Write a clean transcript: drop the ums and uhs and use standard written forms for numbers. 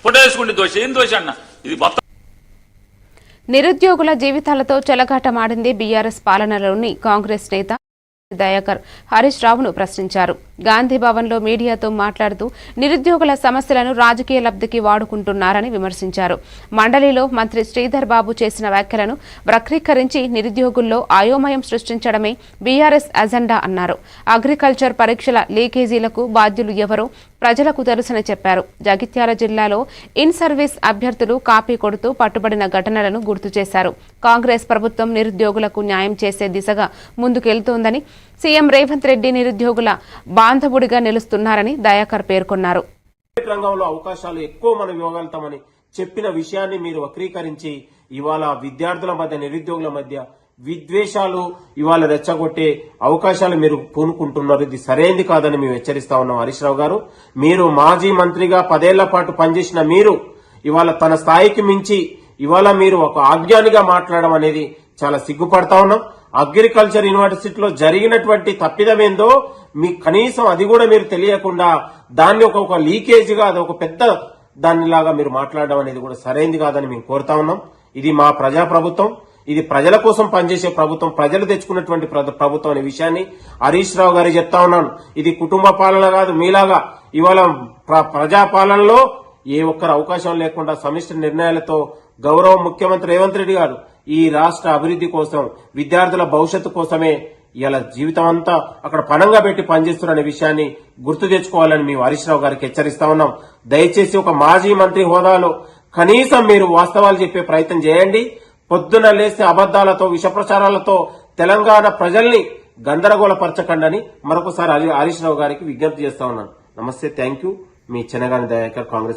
Photo వేసుకుంటే దోష ఏం దోష అన్న ఇది మొత్తం. నిరుద్యోగుల జీవితాలతో చెలగాటమాడింది బీఆర్ఎస్ పాలనలోని కాంగ్రెస్ నేత దయాకర్ హరీష్ రావును ప్రశ్నించారు. గాంధీ భవన్ లో మీడియాతో మాట్లాడుతూ నిరుద్యోగుల సమస్యలను రాజకీయ లబ్ధికి వాడుకుంటున్నారని విమర్శించారు. మండలిలో మంత్రి శ్రీధర్ బాబు చేసిన వ్యాఖ్యలను వక్రీకరించి నిరుద్యోగుల్లో అయోమయం సృష్టించడమే బీఆర్ఎస్ అజెండా అన్నారు. అగ్రికల్చర్ పరీక్షల లీకేజీలకు బాధ్యులు ఎవరో ప్రజలకు తెలుసని చెప్పారు. జగిత్యాల జిల్లాలో ఇన్ సర్వీస్ అభ్యర్థులు కాపీ కొడుతూ పట్టుబడిన ఘటనలను గుర్తు చేశారు. కాంగ్రెస్ ప్రభుత్వం నిరుద్యోగులకు న్యాయం చేసే దిశగా ముందుకెళ్తోందని, సీఎం రేవంత్ రెడ్డి నిరుద్యోగుల బాంధవుడిగా నిలుస్తున్నారని దయాకర్ పేర్కొన్నారు. రంగంలో అవకాశాలు ఎక్కువ మనం ఇవ్వగలుగుతామని చెప్పిన విషయాన్ని మీరు వక్రీకరించి ఇవాళ విద్యార్థుల మధ్య నిరుద్యోగుల మధ్య విద్వేషాలు ఇవాళ రెచ్చగొట్టే అవకాశాలు మీరు పూనుకుంటున్నారు. ఇది సరైనది కాదని మేము హెచ్చరిస్తా ఉన్నాం. హరీష్ రావు గారు, మీరు మాజీ మంత్రిగా 10 ఏళ్ల పాటు పనిచేసిన మీరు ఇవాళ తన స్థాయికి మించి ఇవాళ మీరు ఒక ఆజ్ఞానిగా మాట్లాడడం అనేది చాలా సిగ్గుపడతా ఉన్నాం. అగ్రికల్చర్ యూనివర్సిటీలో జరిగినటువంటి తప్పిదమేందో మీకు కనీసం అది కూడా మీరు తెలియకుండా దాన్ని ఒక లీకేజీగా అది ఒక పెద్ద దానిలాగా మీరు మాట్లాడడం అనేది కూడా సరైనది కాదని మేము కోరుతా ఉన్నాం. ఇది మా ప్రజాప్రభుత్వం, ఇది ప్రజల కోసం పనిచేసే ప్రభుత్వం, ప్రజలు తెచ్చుకున్నటువంటి ప్రభుత్వం అనే విషయాన్ని హరీష్ రావు గారు చెప్తా ఉన్నాను. ఇది కుటుంబ పాలన కాదు. మీలాగా ఇవాళ ప్రజాపాలనలో ఏ ఒక్కరు అవకాశం లేకుండా సమిష్టి నిర్ణయాలతో గౌరవ ముఖ్యమంత్రి రేవంత్ రెడ్డి గారు ఈ రాష్ట్ర అభివృద్ధి కోసం, విద్యార్థుల భవిష్యత్తు కోసమే ఇలా జీవితం అంతా అక్కడ పణంగా పెట్టి పనిచేస్తున్న విషయాన్ని గుర్తు తెచ్చుకోవాలని మేము హరీష్ రావు గారికి హెచ్చరిస్తా ఉన్నాం. దయచేసి ఒక మాజీ మంత్రి హోదాలో కనీసం మీరు వాస్తవాలు చెప్పే ప్రయత్నం చేయండి. పొద్దున లేస్తే అబద్దాలతో, విష ప్రచారాలతో తెలంగాణ ప్రజల్ని గందరగోళపరచకండి మరొకసారి హరీష్ రావు గారికి విజ్ఞప్తి చేస్తా ఉన్నాను. నమస్తే, thank you. Me Chenagani Dayakar, Congress.